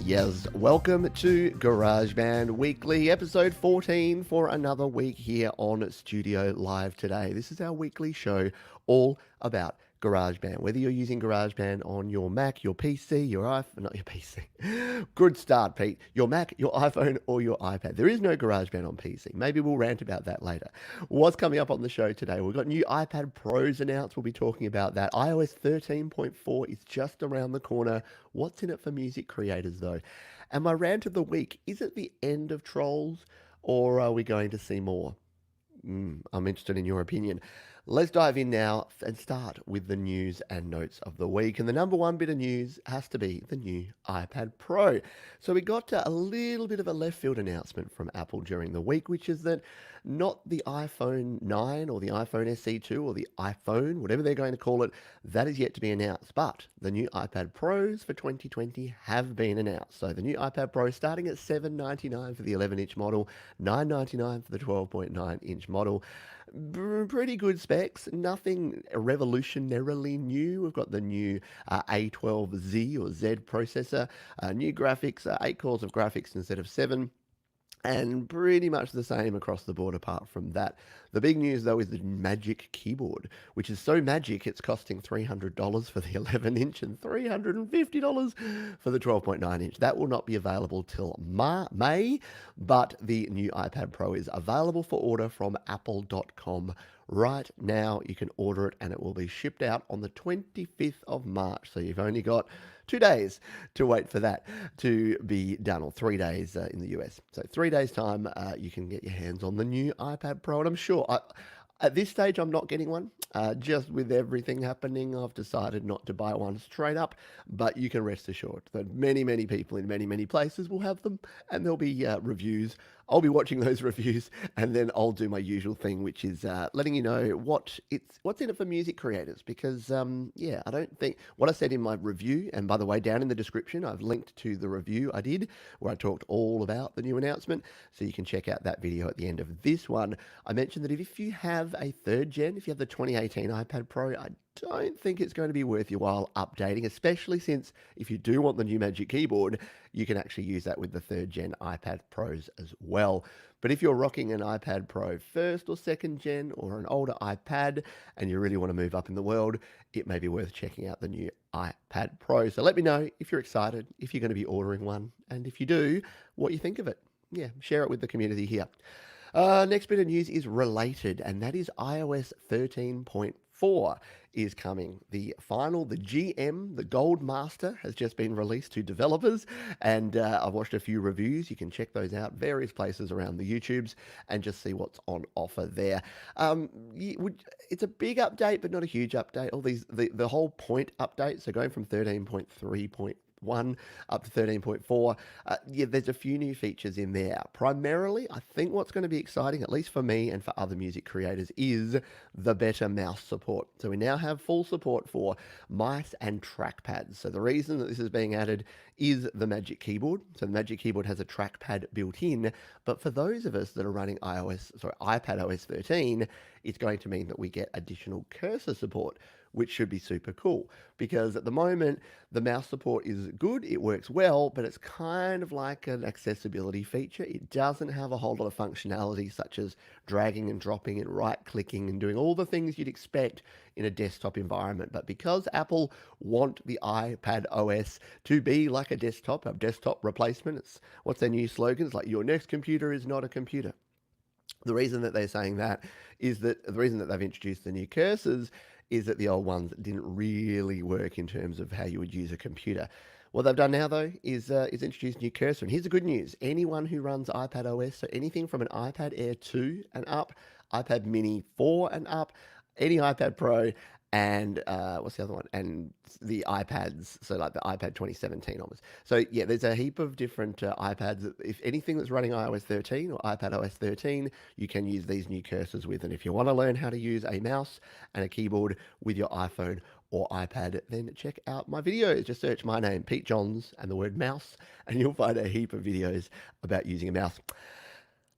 Yes, welcome to GarageBand Weekly, episode 14 for another week here on Studio Live today. This is our weekly show all about GarageBand. Whether you're using GarageBand on your Mac, your PC, your iPhone, not your PC. Good start, Pete. Your Mac, your iPhone, or your iPad. There is no GarageBand on PC. Maybe we'll rant about that later. What's coming up on the show today? We've got new iPad Pros announced. We'll be talking about that. iOS 13.4 is just around the corner. What's in it for music creators, though? And my rant of the week, is it the end of trolls, or are we going to see more? I'm interested in your opinion. Let's dive in now and start with the news and notes of the week. And the number one bit of news has to be the new iPad Pro. So we got a little bit of a left field announcement from Apple during the week, which is that not the iPhone 9 or the iPhone SE2 or the iPhone, whatever they're going to call it, that is yet to be announced. But the new iPad Pros for 2020 have been announced. So the new iPad Pro starting at $799 for the 11-inch model, $999 for the 12.9-inch model. Pretty good specs, nothing revolutionarily new. We've got the new A12Z or Z processor, new graphics, 8 cores of graphics instead of 7. And pretty much the same across the board apart from that. The big news, though, is the Magic Keyboard, which is so magic it's costing $300 for the 11-inch and $350 for the 12.9-inch. That will not be available till May, but the new iPad Pro is available for order from apple.com right now. You can order it and it will be shipped out on the 25th of March. So you've only got 2 days to wait for that to be done, or 3 days in the US. So 3 days time, you can get your hands on the new iPad Pro. And I'm sure at this stage, I'm not getting one. Just with everything happening, I've decided not to buy one straight up. But you can rest assured that many, many people in many, many places will have them, and there'll be reviews. I'll be watching those reviews, and then I'll do my usual thing, which is letting you know what's in it for music creators. Because I don't think what I said in my review, and by the way, down in the description, I've linked to the review I did where I talked all about the new announcement, so you can check out that video at the end of this one. I mentioned that if you have a third gen, if you have the 2018 iPad Pro, I don't think it's going to be worth your while updating, especially since if you do want the new Magic Keyboard, you can actually use that with the third gen iPad Pros as well. But if you're rocking an iPad Pro first or second gen or an older iPad and you really want to move up in the world, it may be worth checking out the new iPad Pro. So let me know if you're excited, if you're going to be ordering one, and if you do, what you think of it. Yeah, share it with the community here. Next bit of news is related, and that is iOS 13.4 is coming. The GM, the Gold Master, has just been released to developers, and I've watched a few reviews. You can check those out various places around the YouTubes and just see what's on offer there. It's a big update, but not a huge update. All these, the whole point update, so going from 13.3.1 up to 13.4. There's a few new features in there. Primarily, I think what's going to be exciting, at least for me and for other music creators, is the better mouse support. So we now have full support for mice and trackpads. So the reason that this is being added is the Magic Keyboard. So the Magic Keyboard has a trackpad built in, but for those of us that are running iPad OS 13, it's going to mean that we get additional cursor support, which should be super cool, because at the moment the mouse support is good, it works well, but it's kind of like an accessibility feature. It doesn't have a whole lot of functionality such as dragging and dropping and right clicking and doing all the things you'd expect in a desktop environment. But because Apple want the iPad OS to be like a desktop replacement, what's their new slogan? It's like, your next computer is not a computer. The reason that they're saying that is that the reason that they've introduced the new cursors is that the old ones didn't really work in terms of how you would use a computer. What they've done now, though, is introduce a new cursor. And here's the good news. Anyone who runs iPad OS, so anything from an iPad Air 2 and up, iPad Mini 4 and up, any iPad Pro, and what's the other one? And the iPads, so like the iPad 2017 onwards. So yeah, there's a heap of different iPads. If anything that's running iOS 13 or iPad OS 13, you can use these new cursors with. And if you want to learn how to use a mouse and a keyboard with your iPhone or iPad, then check out my videos. Just search my name, Pete Johns, and the word mouse, and you'll find a heap of videos about using a mouse.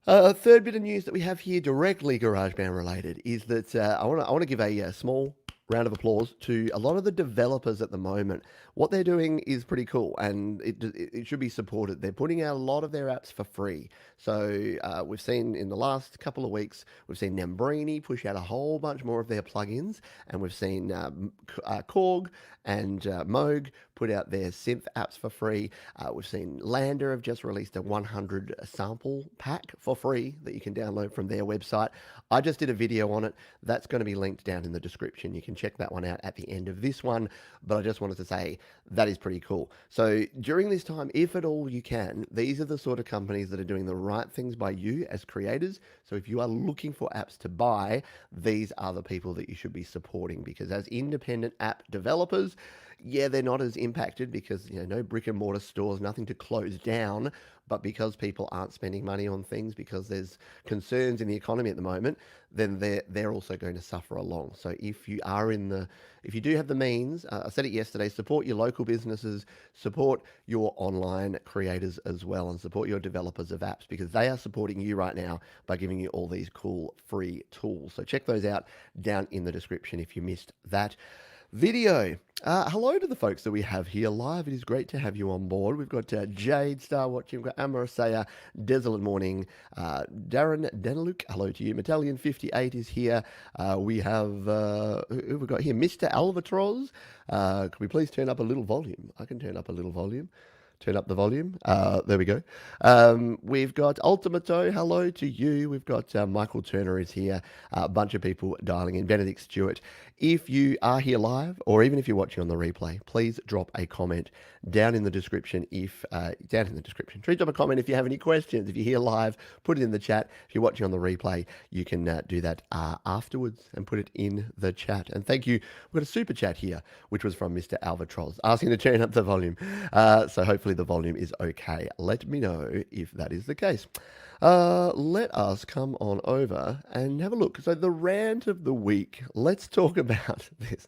A third bit of news that we have here, directly GarageBand related, is that I want to give a small round of applause to a lot of the developers at the moment. What they're doing is pretty cool, and it should be supported. They're putting out a lot of their apps for free. So we've seen in the last couple of weeks, we've seen Nambrini push out a whole bunch more of their plugins, and we've seen Korg and Moog put out their synth apps for free. We've seen Lander have just released a 100 sample pack for free that you can download from their website. I just did a video on it. That's going to be linked down in the description. You can check that one out at the end of this one. But I just wanted to say that is pretty cool. So during this time, if at all you can, these are the sort of companies that are doing the right things by you as creators. So if you are looking for apps to buy, these are the people that you should be supporting, because as independent app developers, yeah, they're not as impacted because, no brick and mortar stores, nothing to close down. But because people aren't spending money on things because there's concerns in the economy at the moment, then they're also going to suffer along. So if you do have the means, I said it yesterday, support your local businesses, support your online creators as well, and support your developers of apps, because they are supporting you right now by giving you all these cool free tools. So check those out down in the description if you missed that video. Hello to the folks that we have here live. It is great to have you on board. We've got Jade Star watching, we've got Amarasaya, Desolate Morning, Darren Denaluk, hello to you. Metallion58 is here. We have, who have we got here? Mr. Albatroz. Could we please turn up a little volume? I can turn up a little volume. Turn up the volume. There we go. We've got Ultimato. Hello to you. We've got Michael Turner is here. A bunch of people dialing in. Benedict Stewart. If you are here live, or even if you're watching on the replay, please drop a comment down in the description. Please drop a comment if you have any questions. If you're here live, put it in the chat. If you're watching on the replay, you can do that afterwards and put it in the chat. And thank you. We've got a super chat here, which was from Mr. Albatroz, asking to turn up the volume. So hopefully the volume is okay. Let me know if that is the case. Let us come on over and have a look. So the rant of the week, let's talk about this.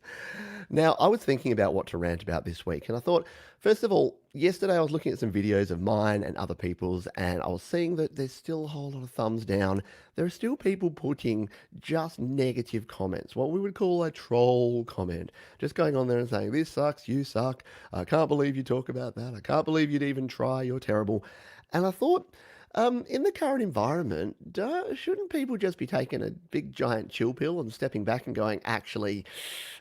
Now, I was thinking about what to rant about this week, and I thought, first of all, yesterday I was looking at some videos of mine and other people's, and I was seeing that there's still a whole lot of thumbs down. There are still people putting just negative comments, what we would call a troll comment, just going on there and saying, this sucks, you suck, I can't believe you talk about that, I can't believe you'd even try, you're terrible. And I thought, in the current environment, shouldn't people just be taking a big giant chill pill and stepping back and going, actually,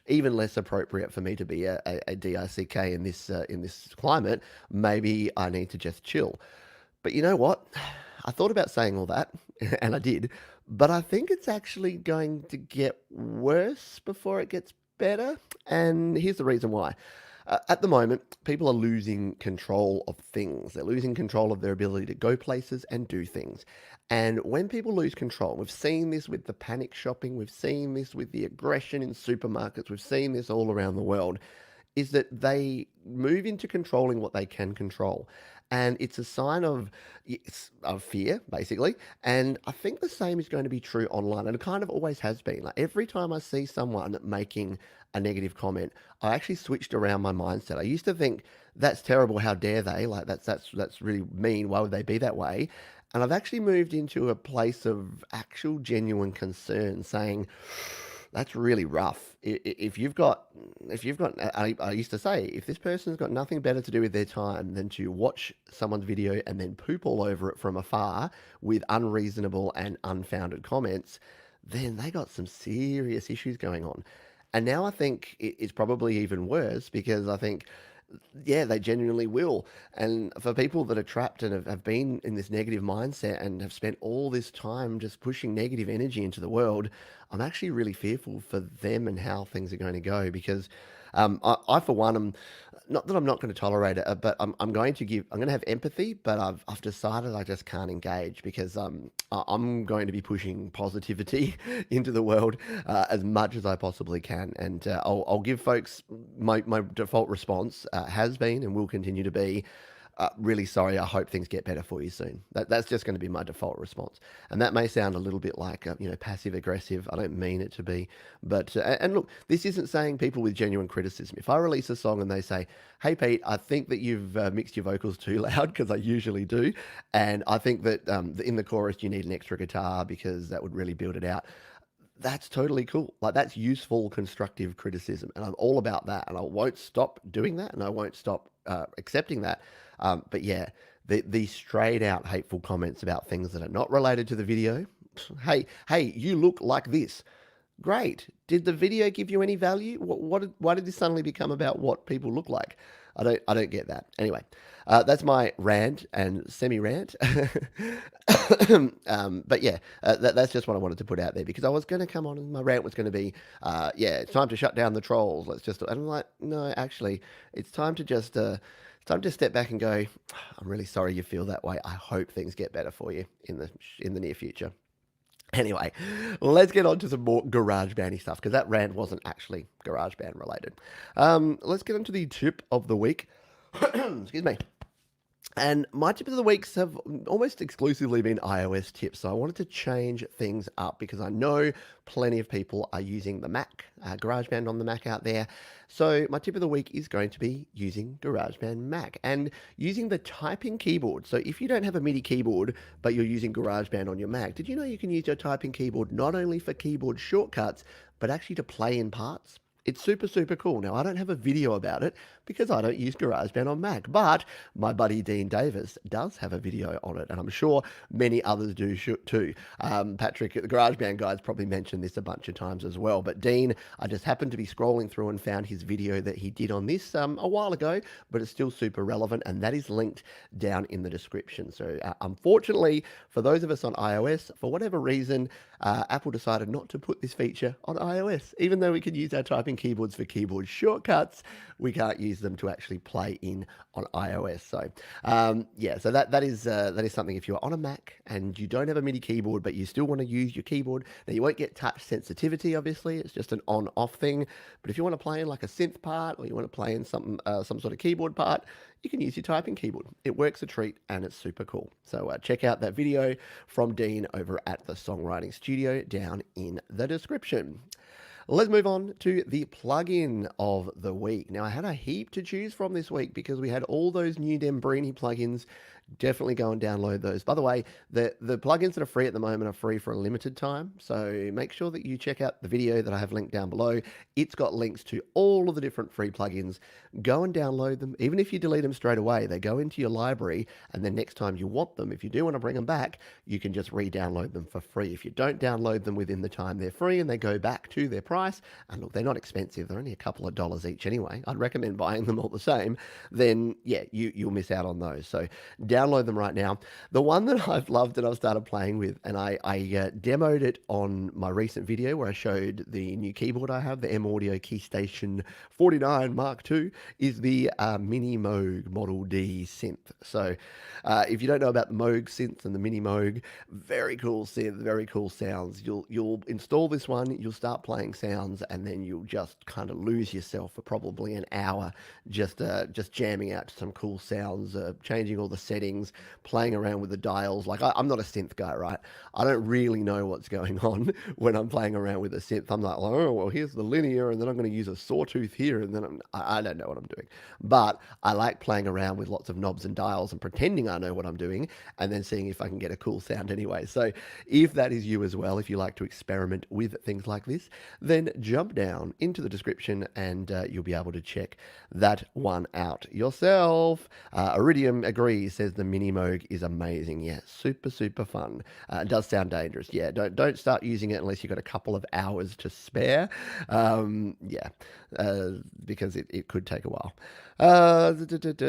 even less appropriate for me to be a DICK in this climate, maybe I need to just chill. But you know what? I thought about saying all that, and I did, but I think it's actually going to get worse before it gets better, and here's the reason why. At the moment, people are losing control of things. They're losing control of their ability to go places and do things. And when people lose control, we've seen this with the panic shopping, we've seen this with the aggression in supermarkets, we've seen this all around the world, is that they move into controlling what they can control. And it's a sign of fear, basically. And I think the same is going to be true online. And it kind of always has been. Like every time I see someone making a negative comment, I actually switched around my mindset. I used to think, that's terrible, how dare they? Like that's really mean. Why would they be that way? And I've actually moved into a place of actual genuine concern, saying, that's really rough. If you've got, I used to say, if this person's got nothing better to do with their time than to watch someone's video and then poop all over it from afar with unreasonable and unfounded comments, then they got some serious issues going on. And now I think it's probably even worse, because I think, yeah, they genuinely will. And for people that are trapped and have been in this negative mindset and have spent all this time just pushing negative energy into the world, I'm actually really fearful for them and how things are going to go, because I for one, am not that I'm not going to tolerate it, but I'm going to have empathy, but I've decided I just can't engage, because I'm going to be pushing positivity into the world as much as I possibly can. And I'll give folks my default response has been and will continue to be, really sorry, I hope things get better for you soon. That's just going to be my default response. And that may sound a little bit like, passive aggressive. I don't mean it to be. But, and look, this isn't saying people with genuine criticism. If I release a song and they say, hey, Pete, I think that you've mixed your vocals too loud, because I usually do. And I think that in the chorus you need an extra guitar because that would really build it out. that's totally cool. Like that's useful, constructive criticism, and I'm all about that. And I won't stop doing that, and I won't stop accepting that. But yeah, the straight out hateful comments about things that are not related to the video. Hey, you look like this. Great. Did the video give you any value? Why did this suddenly become about what people look like? I don't get that. Anyway, that's my rant and semi-rant. But yeah, that's just what I wanted to put out there because I was going to come on and my rant was going to be, yeah, it's time to shut down the trolls. Let's just. And I'm like, no, actually, it's time to just. It's time to step back and go. I'm really sorry you feel that way. I hope things get better for you in the near future. Anyway, let's get on to some more GarageBandy stuff because that rant wasn't actually GarageBand related. Let's get into the tip of the week. Excuse me. And my tips of the weeks have almost exclusively been iOS tips. So I wanted to change things up because I know plenty of people are using the Mac, GarageBand on the Mac out there. So my tip of the week is going to be using GarageBand Mac and using the typing keyboard. So if you don't have a MIDI keyboard, but you're using GarageBand on your Mac, did you know you can use your typing keyboard not only for keyboard shortcuts, but actually to play in parts? It's super, super cool. Now, I don't have a video about it because I don't use GarageBand on Mac, but my buddy Dean Davis does have a video on it, and I'm sure many others do too. Patrick at the GarageBand guys probably mentioned this a bunch of times as well, but Dean, I just happened to be scrolling through and found his video that he did on this a while ago, but it's still super relevant, and that is linked down in the description. So unfortunately, for those of us on iOS, for whatever reason, Apple decided not to put this feature on iOS. Even though we could use our typing keyboards for keyboard shortcuts, we can't use them to actually play in on iOS. So yeah, so that is something. If you're on a Mac and you don't have a MIDI keyboard, but you still want to use your keyboard, now you won't get touch sensitivity. Obviously, it's just an on-off thing. But if you want to play in like a synth part, or you want to play in some sort of keyboard part, you can use your typing keyboard. It works a treat and it's super cool. So check out that video from Dean over at the Songwriting Studio down in the description. Let's move on to the plugin of the week. Now, I had a heap to choose from this week because we had all those new Dembrini plugins. Definitely go and download those. By the way, the plugins that are free at the moment are free for a limited time. So make sure that you check out the video that I have linked down below. It's got links to all of the different free plugins. Go and download them. Even if you delete them straight away, they go into your library. And then next time you want them, if you do want to bring them back, you can just re-download them for free. If you don't download them within the time they're free and they go back to their price, and look, they're not expensive. They're only a couple of dollars each anyway. I'd recommend buying them all the same. Then, yeah, you'll miss out on those. So download them right now. The one that I've loved and I've started playing with, and I demoed it on my recent video where I showed the new keyboard I have, the M Audio Keystation 49 Mark II, is the Mini Moog Model D Synth. So if you don't know about the Moog synth and the Mini Moog, very cool synth, very cool sounds. You'll install this one, you'll start playing sounds, and then you'll just kind of lose yourself for probably an hour just jamming out to some cool sounds, changing all the settings, playing around with the dials. Like I'm not a synth guy, right? I don't really know what's going on when I'm playing around with a synth. I'm like, oh, well, here's the linear, and then I'm going to use a sawtooth here, and then I don't know what I'm doing. But I like playing around with lots of knobs and dials and pretending I know what I'm doing, and then seeing if I can get a cool sound anyway. So if that is you as well, if you like to experiment with things like this, then jump down into the description and you'll be able to check that one out yourself. Iridium agrees, says the Mini Moog is amazing. Yeah, super, super fun. It does sound dangerous. Yeah, don't start using it unless you've got a couple of hours to spare. Yeah, because it could take a while.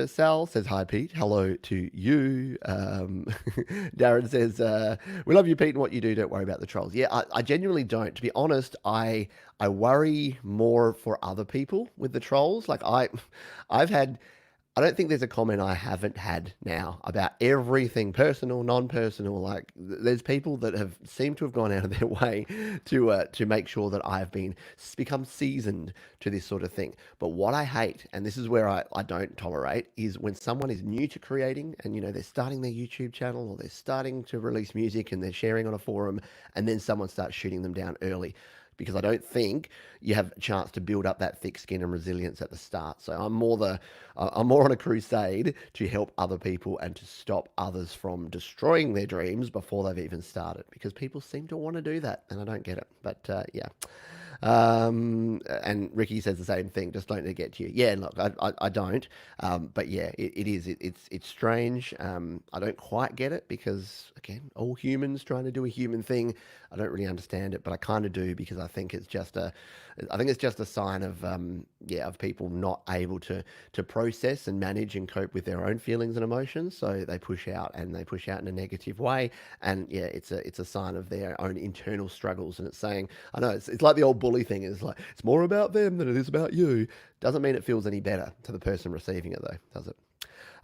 Sal says, hi, Pete. Hello to you. Darren says, we love you, Pete, and what you do. Don't worry about the trolls. Yeah, I genuinely don't. To be honest, I worry more for other people with the trolls. Like I've had, I don't think there's a comment I haven't had now about everything, personal, non-personal. Like there's people that have seemed to have gone out of their way to make sure that I've become seasoned to this sort of thing. But what I hate, and this is where I don't tolerate, is when someone is new to creating and they're starting their YouTube channel or they're starting to release music and they're sharing on a forum, and then someone starts shooting them down early. because I don't think you have a chance to build up that thick skin and resilience at the start. So I'm more on a crusade to help other people and to stop others from destroying their dreams before they've even started, because people seem to want to do that, and I don't get it. But yeah. And Ricky says the same thing. Just don't let it get to you. Yeah, look, I don't. But yeah, it's strange. I don't quite get it because again, all humans trying to do a human thing. I don't really understand it, but I kind of do, because I think it's just a sign of yeah, of people not able to process and manage and cope with their own feelings and emotions. So they push out, and they push out in a negative way. And yeah, it's a sign of their own internal struggles. And it's saying, I know it's like the old bully thing. It's like, it's more about them than it is about you. Doesn't mean it feels any better to the person receiving it, though, does it?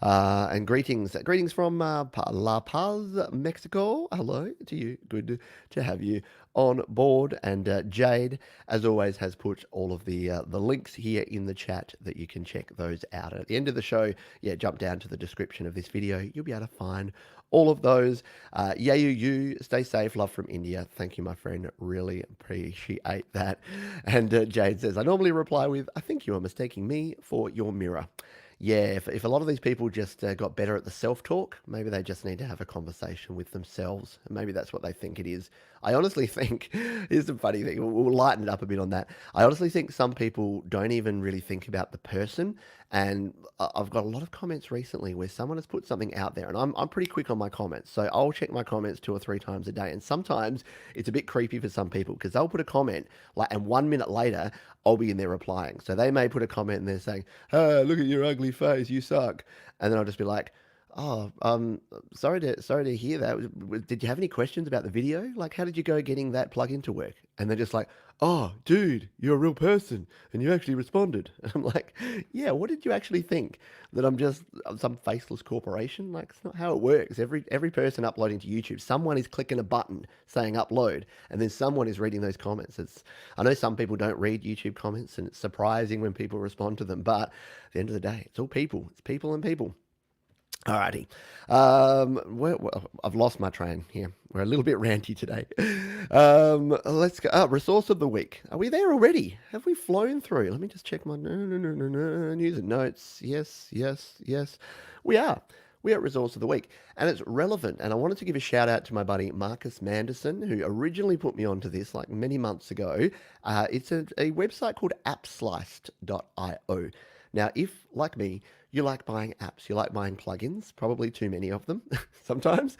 And greetings from La Paz, Mexico. Hello to you. Good to have you on board. And Jade, as always, has put all of the links here in the chat that you can check those out. At the end of the show, yeah, jump down to the description of this video. You'll be able to find all of those. You stay safe. Love from India. Thank you, my friend. Really appreciate that. And Jade says, I normally reply with, I think you are mistaking me for your mirror. Yeah, if a lot of these people just got better at the self-talk, maybe they just need to have a conversation with themselves. Maybe that's what they think it is. I honestly think, here's the funny thing, we'll lighten it up a bit on that. I honestly think some people don't even really think about the person. And I've got a lot of comments recently where someone has put something out there, and I'm pretty quick on my comments. So I'll check my comments 2 or 3 times a day. And sometimes it's a bit creepy for some people, because they'll put a comment, like, and 1 minute later, I'll be in there replying. So they may put a comment and they're saying, "Oh, look at your ugly face, you suck." And then I'll just be like, "Oh, sorry to hear that. Did you have any questions about the video? Like, how did you go getting that plug-in to work?" And they're just like, "Oh, dude, you're a real person and you actually responded." And I'm like, "Yeah, what did you actually think? That I'm just some faceless corporation? Like, it's not how it works. Every person uploading to YouTube, someone is clicking a button saying upload, and then someone is reading those comments. I know some people don't read YouTube comments, and it's surprising when people respond to them, but at the end of the day, it's all people. It's people and people." Alrighty. I've lost my train here. We're a little bit ranty today. Let's go. Resource of the week. Are we there already? Have we flown through? Let me just check my no, news and notes. Yes, yes, yes. We are. We are at Resource of the Week, and it's relevant. And I wanted to give a shout out to my buddy Marcus Manderson, who originally put me onto this like many months ago. It's a website called appsliced.io. Now, if, like me, you like buying apps, you like buying plugins, probably too many of them sometimes,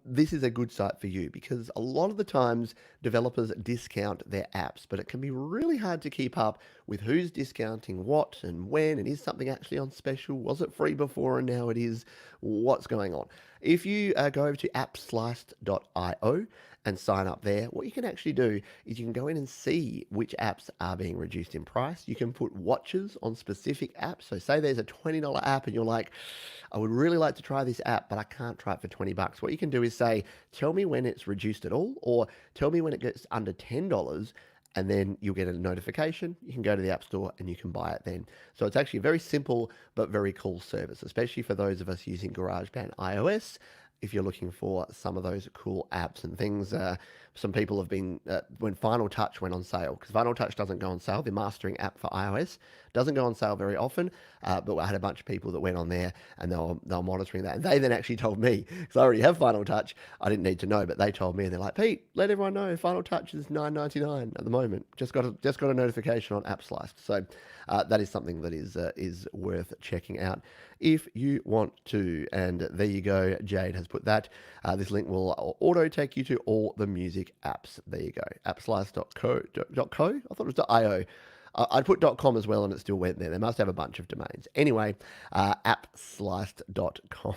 this is a good site for you, because a lot of the times developers discount their apps, but it can be really hard to keep up with who's discounting what and when, and is something actually on special? Was it free before and now it is? What's going on? If you go over to appsliced.io and sign up there, what you can actually do is you can go in and see which apps are being reduced in price. You can put watches on specific apps. So say there's a $20 app and you're like, I would really like to try this app, but I can't try it for $20. What you can do is say, tell me when it's reduced at all, or tell me when it gets under $10, and then you'll get a notification. You can go to the App Store and you can buy it then. So it's actually a very simple but very cool service, especially for those of us using GarageBand iOS. If you're looking for some of those cool apps and things, some people have been, when Final Touch went on sale, because Final Touch doesn't go on sale, the mastering app for iOS doesn't go on sale very often, but I had a bunch of people that went on there and they were monitoring that. And they then actually told me, because I already have Final Touch, I didn't need to know, but they told me, and they're like, "Pete, let everyone know Final Touch is $9.99 at the moment. Just got a notification on AppSliced." So that is something that is worth checking out if you want to. And there you go. Jade has put that. This link will auto take you to all the music apps. There you go. Appslice.co. I thought it was .io. I'd put .com as well, and it still went there. They must have a bunch of domains. Anyway, appsliced.com.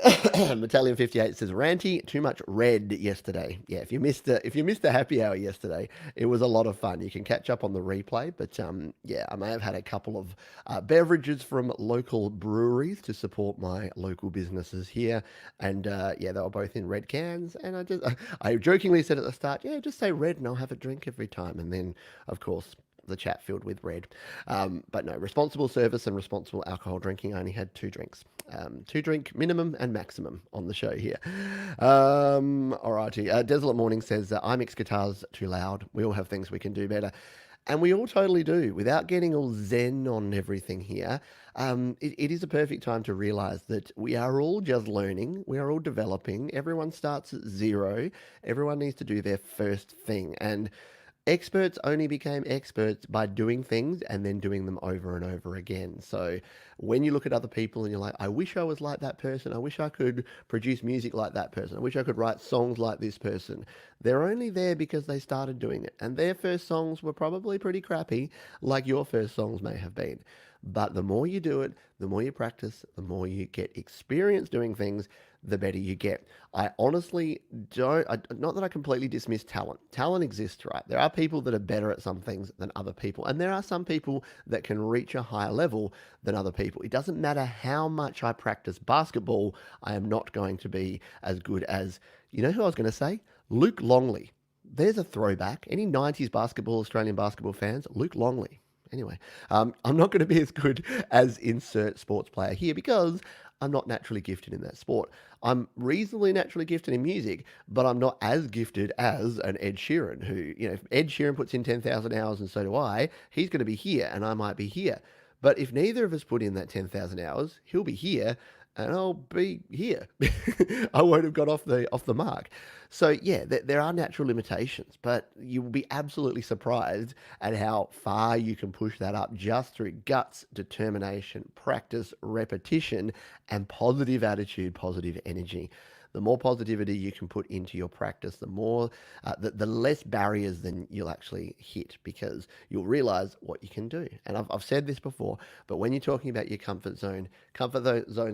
Metallion58 says, "Ranty, too much red yesterday." Yeah, if you missed the happy hour yesterday, it was a lot of fun. You can catch up on the replay, but yeah, I may have had a couple of beverages from local breweries to support my local businesses here, and yeah, they were both in red cans. And I jokingly said at the start, "Yeah, just say red, and I'll have a drink every time." And then, of course, the chat filled with red. But no, responsible service and responsible alcohol drinking. I only had 2 drinks. 2 drink minimum and maximum on the show here. Alrighty. Desolate Morning says, I mix guitars too loud. We all have things we can do better. And we all totally do. Without getting all zen on everything here, it is a perfect time to realize that we are all just learning. We are all developing. Everyone starts at zero. Everyone needs to do their first thing. And experts only became experts by doing things and then doing them over and over again. So when you look at other people and you're like, I wish I was like that person. I wish I could produce music like that person. I wish I could write songs like this person. They're only there because they started doing it. And their first songs were probably pretty crappy, like your first songs may have been. But the more you do it, the more you practice, the more you get experience doing things, the better you get. I honestly not that I completely dismiss talent. Talent exists, right? There are people that are better at some things than other people. And there are some people that can reach a higher level than other people. It doesn't matter how much I practice basketball, I am not going to be as good as, you know who I was going to say? Luke Longley. There's a throwback. Any 90s Australian basketball fans? Luke Longley. Anyway, I'm not going to be as good as insert sports player here because I'm not naturally gifted in that sport. I'm reasonably naturally gifted in music, but I'm not as gifted as an Ed Sheeran who, if Ed Sheeran puts in 10,000 hours and so do I, he's going to be here and I might be here. But if neither of us put in that 10,000 hours, he'll be here and I'll be here. I won't have got off the mark. So yeah, there are natural limitations, but you will be absolutely surprised at how far you can push that up just through guts, determination, practice, repetition, and positive attitude, positive energy. The more positivity you can put into your practice, the more, the less barriers then you'll actually hit because you'll realize what you can do. And I've said this before, but when you're talking about your comfort zones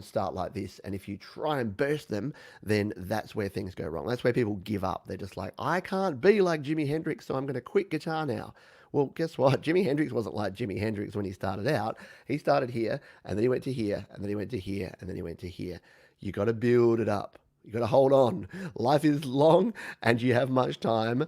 start like this. And if you try and burst them, then that's where things go wrong. That's where people give up. They're just like, I can't be like Jimi Hendrix, so I'm going to quit guitar now. Well, guess what? Jimi Hendrix wasn't like Jimi Hendrix when he started out. He started here, and then he went to here, and then he went to here, and then he went to here. You got to build it up. You got to hold on. Life is long and you have much time.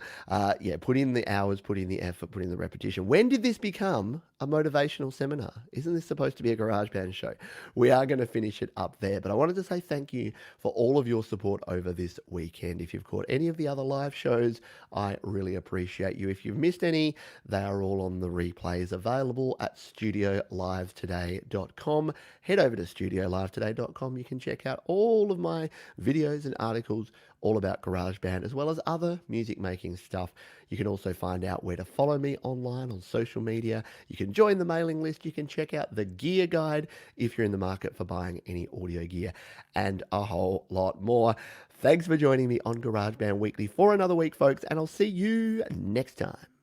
Put in the hours, put in the effort, put in the repetition. When did this become a motivational seminar? Isn't this supposed to be a GarageBand show? We are going to finish it up there, but I wanted to say thank you for all of your support over this weekend. If you've caught any of the other live shows, I really appreciate you. If you've missed any, they are all on the replays available at studiolivetoday.com. Head over to studiolivetoday.com. You can check out all of my videos and articles all about GarageBand, as well as other music making stuff. You can also find out where to follow me online on social media. You can join the mailing list. You can check out the gear guide if you're in the market for buying any audio gear, and a whole lot more. Thanks for joining me on GarageBand Weekly for another week, folks, and I'll see you next time.